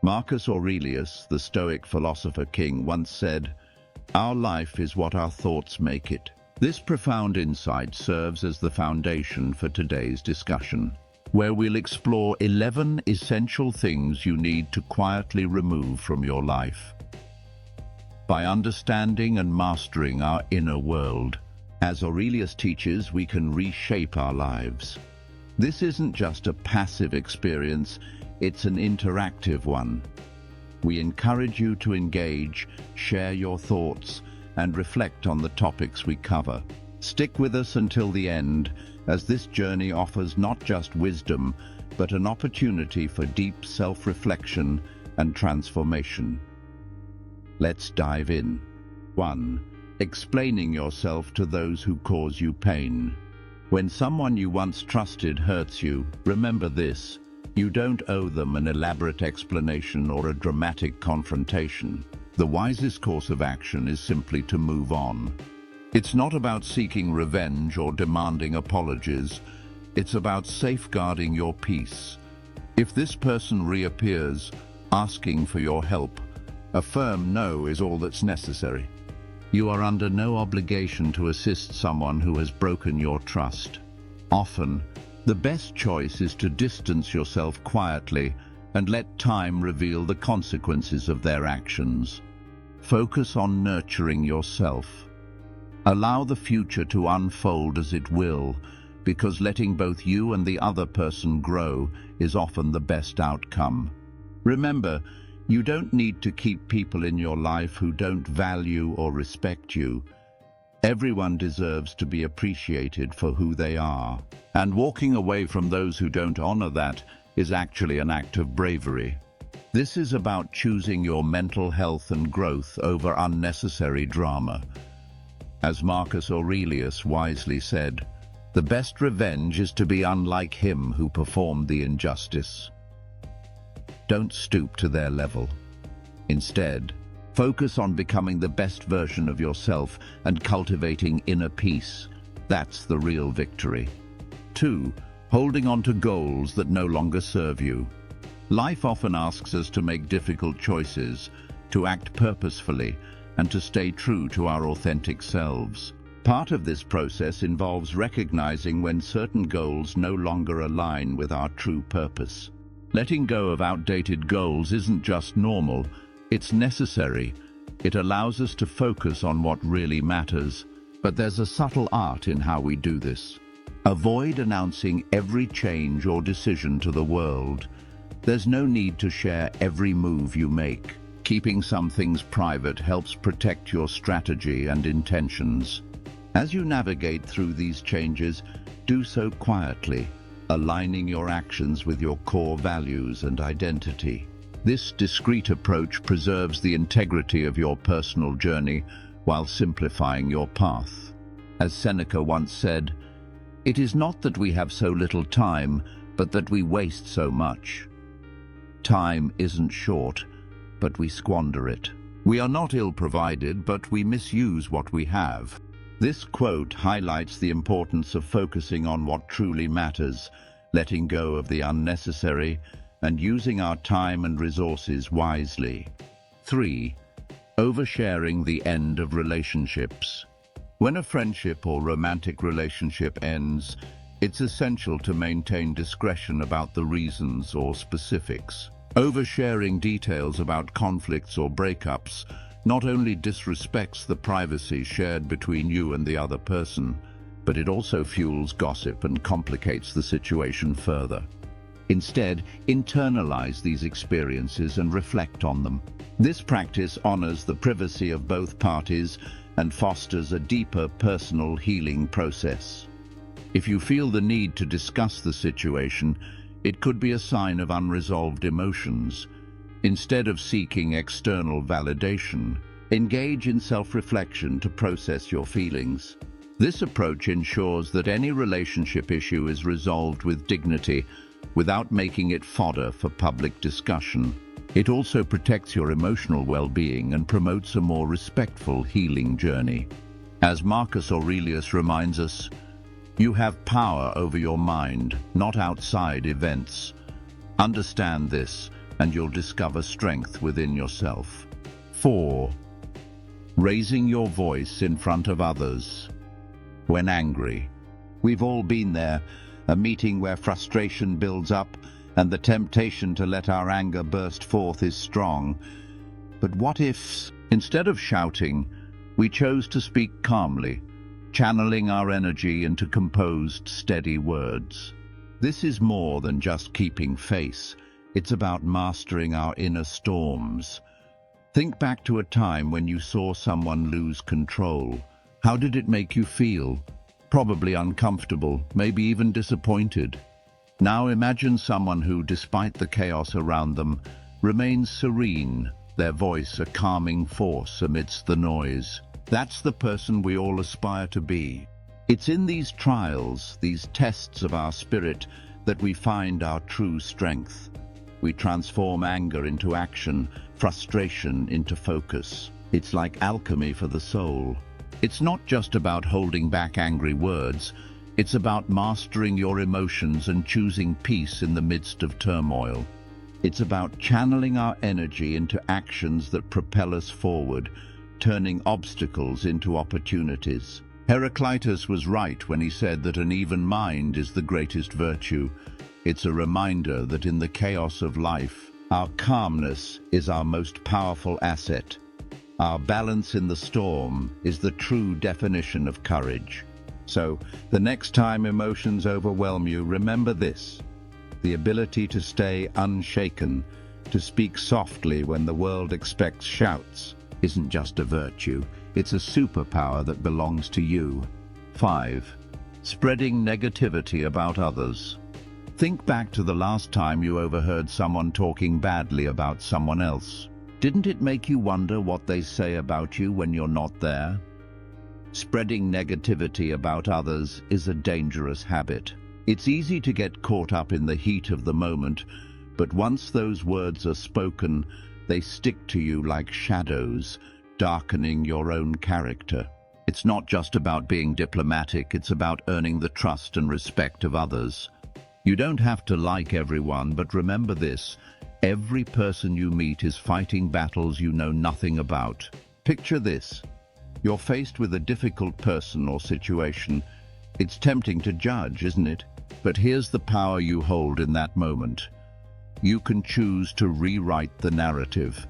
Marcus Aurelius, the Stoic philosopher king, once said, "Our life is what our thoughts make it." This profound insight serves as the foundation for today's discussion, where we'll explore 11 essential things you need to quietly remove from your life. By understanding and mastering our inner world, as Aurelius teaches, we can reshape our lives. This isn't just a passive experience, it's an interactive one. We encourage you to engage, share your thoughts, and reflect on the topics we cover. Stick with us until the end, as this journey offers not just wisdom, but an opportunity for deep self-reflection and transformation. Let's dive in. 1. Explaining yourself to those who cause you pain. When someone you once trusted hurts you, remember this: you don't owe them an elaborate explanation or a dramatic confrontation. The wisest course of action is simply to move on. It's not about seeking revenge or demanding apologies. It's about safeguarding your peace. If this person reappears, asking for your help, a firm no is all that's necessary. You are under no obligation to assist someone who has broken your trust. Often, the best choice is to distance yourself quietly and let time reveal the consequences of their actions. Focus on nurturing yourself. Allow the future to unfold as it will, because letting both you and the other person grow is often the best outcome. Remember, you don't need to keep people in your life who don't value or respect you. Everyone deserves to be appreciated for who they are. And walking away from those who don't honor that is actually an act of bravery. This is about choosing your mental health and growth over unnecessary drama. As Marcus Aurelius wisely said, "The best revenge is to be unlike him who performed the injustice." Don't stoop to their level. Instead, focus on becoming the best version of yourself and cultivating inner peace. That's the real victory. 2. Holding on to goals that no longer serve you. Life often asks us to make difficult choices, to act purposefully, and to stay true to our authentic selves. Part of this process involves recognizing when certain goals no longer align with our true purpose. Letting go of outdated goals isn't just normal, it's necessary. It allows us to focus on what really matters. But there's a subtle art in how we do this. Avoid announcing every change or decision to the world. There's no need to share every move you make. Keeping some things private helps protect your strategy and intentions. As you navigate through these changes, do so quietly, aligning your actions with your core values and identity. This discreet approach preserves the integrity of your personal journey while simplifying your path. As Seneca once said, "It is not that we have so little time, but that we waste so much." Time isn't short, but we squander it. We are not ill-provided, but we misuse what we have. This quote highlights the importance of focusing on what truly matters, letting go of the unnecessary, and using our time and resources wisely. 3. Oversharing the end of relationships. When a friendship or romantic relationship ends, it's essential to maintain discretion about the reasons or specifics. Oversharing details about conflicts or breakups not only disrespects the privacy shared between you and the other person, but it also fuels gossip and complicates the situation further. Instead, internalize these experiences and reflect on them. This practice honors the privacy of both parties and fosters a deeper personal healing process. If you feel the need to discuss the situation, it could be a sign of unresolved emotions. Instead of seeking external validation, engage in self-reflection to process your feelings. This approach ensures that any relationship issue is resolved with dignity without making it fodder for public discussion. It also protects your emotional well-being and promotes a more respectful healing journey. As Marcus Aurelius reminds us, you have power over your mind, not outside events. Understand this. and you'll discover strength within yourself. 4. Raising your voice in front of others. When angry. We've all been there, a meeting where frustration builds up and the temptation to let our anger burst forth is strong. But what if, instead of shouting, we chose to speak calmly, channeling our energy into composed, steady words? This is more than just keeping face. It's about mastering our inner storms. Think back to a time when you saw someone lose control. How did it make you feel? Probably uncomfortable, maybe even disappointed. Now imagine someone who, despite the chaos around them, remains serene, their voice a calming force amidst the noise. That's the person we all aspire to be. It's in these trials, these tests of our spirit, that we find our true strength. We transform anger into action, frustration into focus. It's like alchemy for the soul. It's not just about holding back angry words. It's about mastering your emotions and choosing peace in the midst of turmoil. It's about channeling our energy into actions that propel us forward, turning obstacles into opportunities. Heraclitus was right when he said that an even mind is the greatest virtue. It's a reminder that in the chaos of life, our calmness is our most powerful asset. Our balance in the storm is the true definition of courage. So, the next time emotions overwhelm you, remember this: the ability to stay unshaken, to speak softly when the world expects shouts, isn't just a virtue, it's a superpower that belongs to you. 5. Spreading negativity about others. Think back to the last time you overheard someone talking badly about someone else. Didn't it make you wonder what they say about you when you're not there? Spreading negativity about others is a dangerous habit. It's easy to get caught up in the heat of the moment, but once those words are spoken, they stick to you like shadows, darkening your own character. It's not just about being diplomatic, it's about earning the trust and respect of others. You don't have to like everyone, but remember this: every person you meet is fighting battles you know nothing about. Picture this. You're faced with a difficult person or situation. It's tempting to judge, isn't it? But here's the power you hold in that moment. You can choose to rewrite the narrative.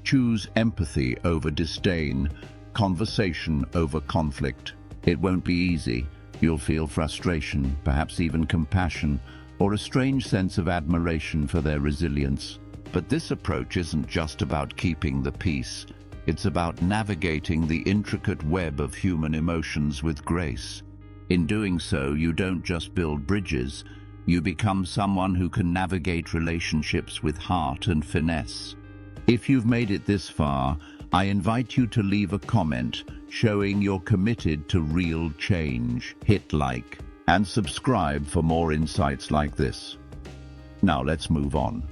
Choose empathy over disdain, conversation over conflict. It won't be easy. You'll feel frustration, perhaps even compassion, or a strange sense of admiration for their resilience. But this approach isn't just about keeping the peace. It's about navigating the intricate web of human emotions with grace. In doing so, you don't just build bridges, you become someone who can navigate relationships with heart and finesse. If you've made it this far, I invite you to leave a comment showing you're committed to real change. Hit like and subscribe for more insights like this. Now let's move on.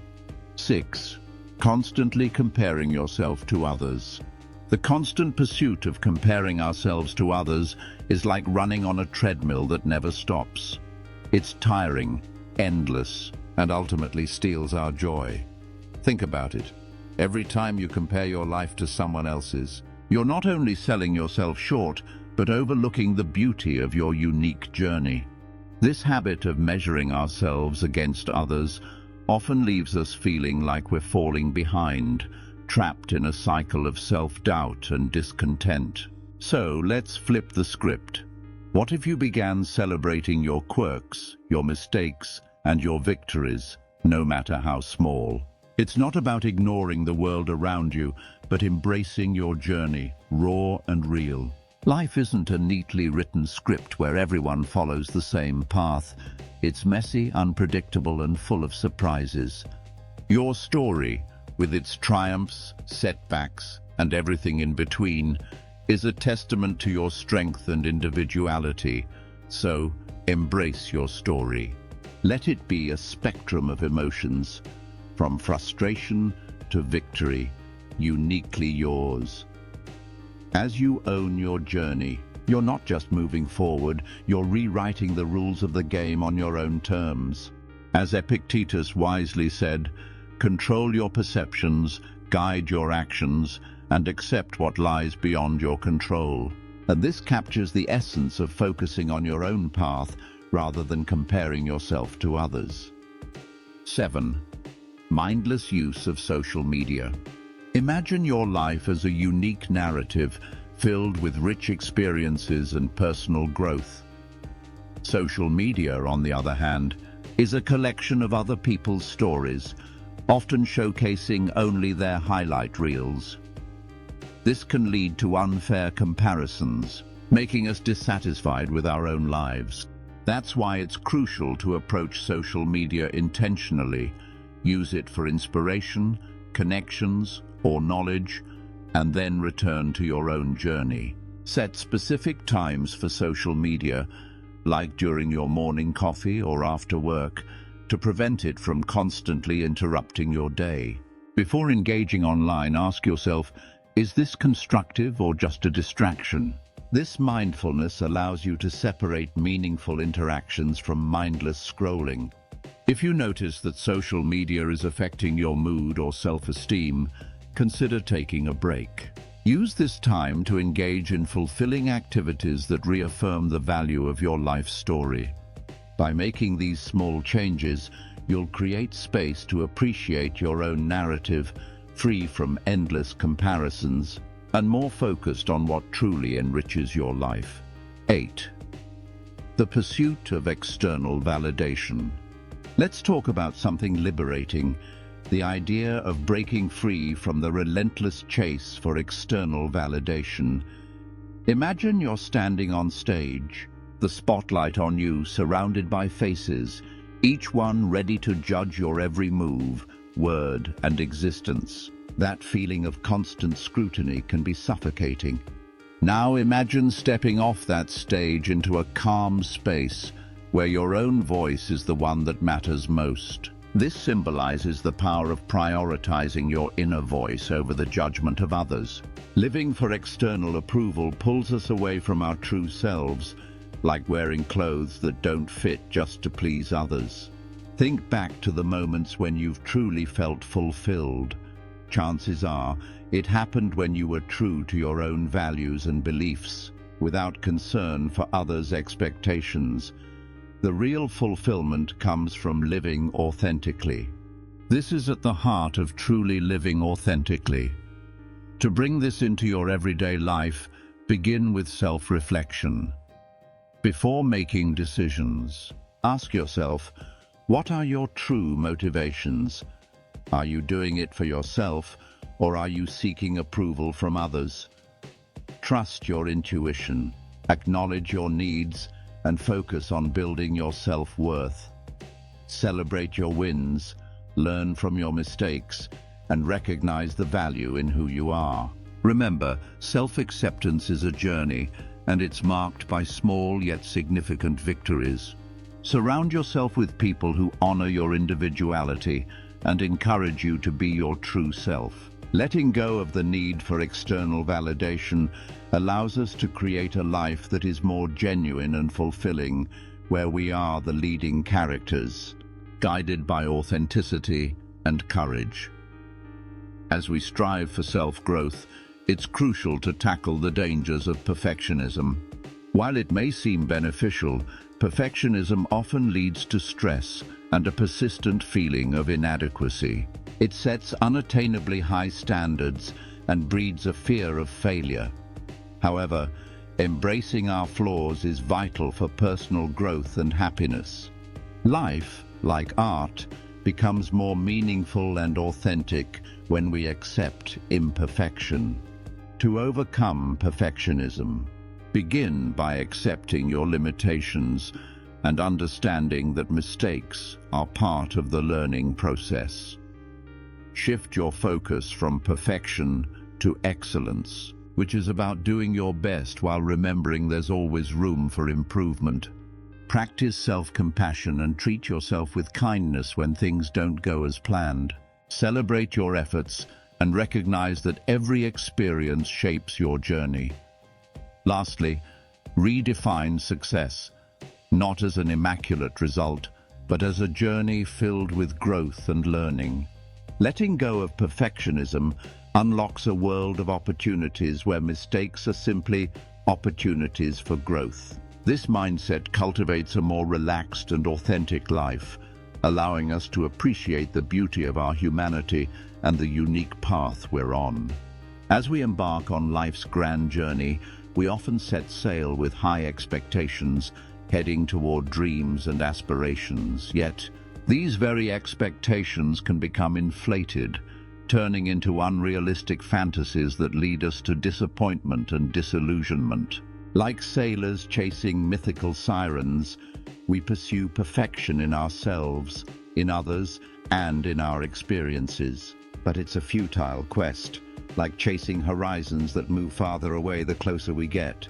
6. Constantly comparing yourself to others. The constant pursuit of comparing ourselves to others is like running on a treadmill that never stops. It's tiring, endless, and ultimately steals our joy. Think about it. Every time you compare your life to someone else's, you're not only selling yourself short, but overlooking the beauty of your unique journey. This habit of measuring ourselves against others often leaves us feeling like we're falling behind, trapped in a cycle of self-doubt and discontent. So let's flip the script. What if you began celebrating your quirks, your mistakes, and your victories, no matter how small? It's not about ignoring the world around you, but embracing your journey, raw and real. Life isn't a neatly written script where everyone follows the same path. It's messy, unpredictable, and full of surprises. Your story, with its triumphs, setbacks, and everything in between, is a testament to your strength and individuality. So, embrace your story. Let it be a spectrum of emotions, from frustration to victory, uniquely yours. As you own your journey, you're not just moving forward, you're rewriting the rules of the game on your own terms. As Epictetus wisely said, Control your perceptions, guide your actions, and accept what lies beyond your control. And this captures the essence of focusing on your own path rather than comparing yourself to others. 7. Mindless use of social media. Imagine your life as a unique narrative filled with rich experiences and personal growth. Social media, on the other hand, is a collection of other people's stories, often showcasing only their highlight reels. This can lead to unfair comparisons, making us dissatisfied with our own lives. That's why it's crucial to approach social media intentionally. Use it for inspiration, connections, or knowledge, and then return to your own journey. Set specific times for social media, like during your morning coffee or after work, to prevent it from constantly interrupting your day. Before engaging online, ask yourself, is this constructive or just a distraction? This mindfulness allows you to separate meaningful interactions from mindless scrolling. If you notice that social media is affecting your mood or self-esteem, consider taking a break. Use this time to engage in fulfilling activities that reaffirm the value of your life story. By making these small changes, you'll create space to appreciate your own narrative, free from endless comparisons, and more focused on what truly enriches your life. 8. The pursuit of external validation. Let's talk about something liberating, the idea of breaking free from the relentless chase for external validation. Imagine you're standing on stage, the spotlight on you, surrounded by faces, each one ready to judge your every move, word, and existence. That feeling of constant scrutiny can be suffocating. Now imagine stepping off that stage into a calm space where your own voice is the one that matters most. This symbolizes the power of prioritizing your inner voice over the judgment of others. Living for external approval pulls us away from our true selves, like wearing clothes that don't fit just to please others. Think back to the moments when you've truly felt fulfilled. Chances are, it happened when you were true to your own values and beliefs, without concern for others' expectations. The real fulfillment comes from living authentically. This is at the heart of truly living authentically. To bring this into your everyday life, begin with self-reflection. Before making decisions, ask yourself, what are your true motivations? Are you doing it for yourself, or are you seeking approval from others? Trust your intuition, acknowledge your needs, and focus on building your self-worth. Celebrate your wins, learn from your mistakes, and recognize the value in who you are. Remember, self-acceptance is a journey, and it's marked by small yet significant victories. Surround yourself with people who honor your individuality and encourage you to be your true self. Letting go of the need for external validation allows us to create a life that is more genuine and fulfilling, where we are the leading characters, guided by authenticity and courage. As we strive for self-growth, it's crucial to tackle the dangers of perfectionism. While it may seem beneficial, perfectionism often leads to stress and a persistent feeling of inadequacy. It sets unattainably high standards and breeds a fear of failure. However, embracing our flaws is vital for personal growth and happiness. Life, like art, becomes more meaningful and authentic when we accept imperfection. To overcome perfectionism, begin by accepting your limitations and understanding that mistakes are part of the learning process. Shift your focus from perfection to excellence, which is about doing your best while remembering there's always room for improvement. Practice self-compassion and treat yourself with kindness when things don't go as planned. Celebrate your efforts and recognize that every experience shapes your journey. Lastly, redefine success, not as an immaculate result, but as a journey filled with growth and learning. Letting go of perfectionism unlocks a world of opportunities where mistakes are simply opportunities for growth. This mindset cultivates a more relaxed and authentic life, allowing us to appreciate the beauty of our humanity and the unique path we're on. As we embark on life's grand journey, we often set sail with high expectations, heading toward dreams and aspirations. Yet, these very expectations can become inflated, turning into unrealistic fantasies that lead us to disappointment and disillusionment. Like sailors chasing mythical sirens, we pursue perfection in ourselves, in others, and in our experiences. But it's a futile quest, like chasing horizons that move farther away the closer we get.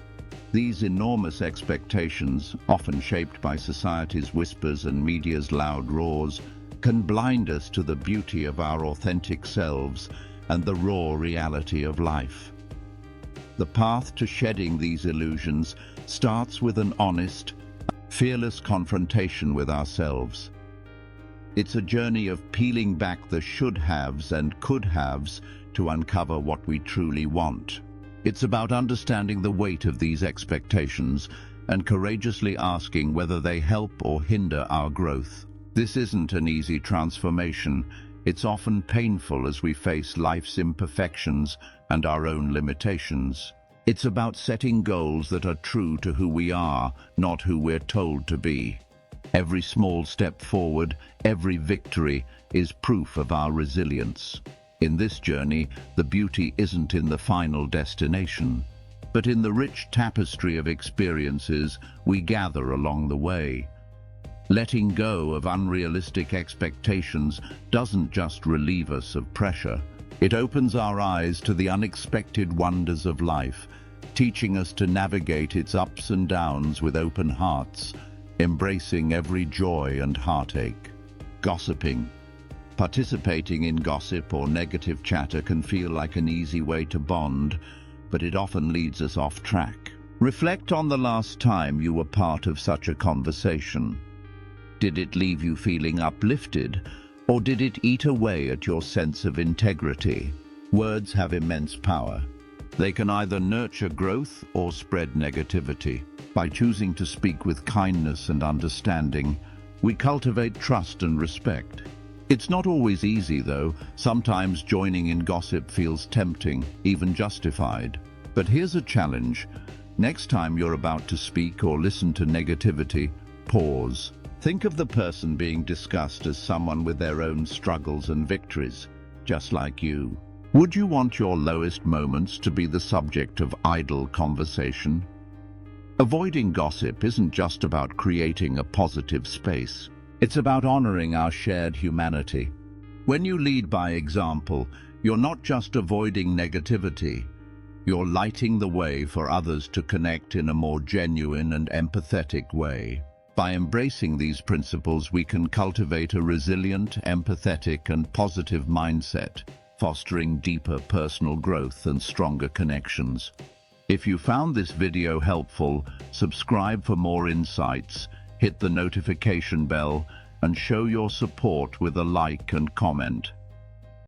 These enormous expectations, often shaped by society's whispers and media's loud roars, can blind us to the beauty of our authentic selves and the raw reality of life. The path to shedding these illusions starts with an honest, fearless confrontation with ourselves. It's a journey of peeling back the should-haves and could-haves to uncover what we truly want. It's about understanding the weight of these expectations and courageously asking whether they help or hinder our growth. This isn't an easy transformation. It's often painful as we face life's imperfections and our own limitations. It's about setting goals that are true to who we are, not who we're told to be. Every small step forward, every victory, is proof of our resilience. In this journey, the beauty isn't in the final destination, but in the rich tapestry of experiences we gather along the way. Letting go of unrealistic expectations doesn't just relieve us of pressure. It opens our eyes to the unexpected wonders of life, teaching us to navigate its ups and downs with open hearts, embracing every joy and heartache. Gossiping. Participating in gossip or negative chatter can feel like an easy way to bond, but it often leads us off track. Reflect on the last time you were part of such a conversation. Did it leave you feeling uplifted, or did it eat away at your sense of integrity? Words have immense power. They can either nurture growth or spread negativity. By choosing to speak with kindness and understanding, we cultivate trust and respect. It's not always easy, though. Sometimes joining in gossip feels tempting, even justified. But here's a challenge. Next time you're about to speak or listen to negativity, pause. Think of the person being discussed as someone with their own struggles and victories, just like you. Would you want your lowest moments to be the subject of idle conversation? Avoiding gossip isn't just about creating a positive space. It's about honoring our shared humanity. When you lead by example, you're not just avoiding negativity. You're lighting the way for others to connect in a more genuine and empathetic way. By embracing these principles, we can cultivate a resilient, empathetic, and positive mindset, fostering deeper personal growth and stronger connections. If you found this video helpful, subscribe for more insights, hit the notification bell, and show your support with a like and comment.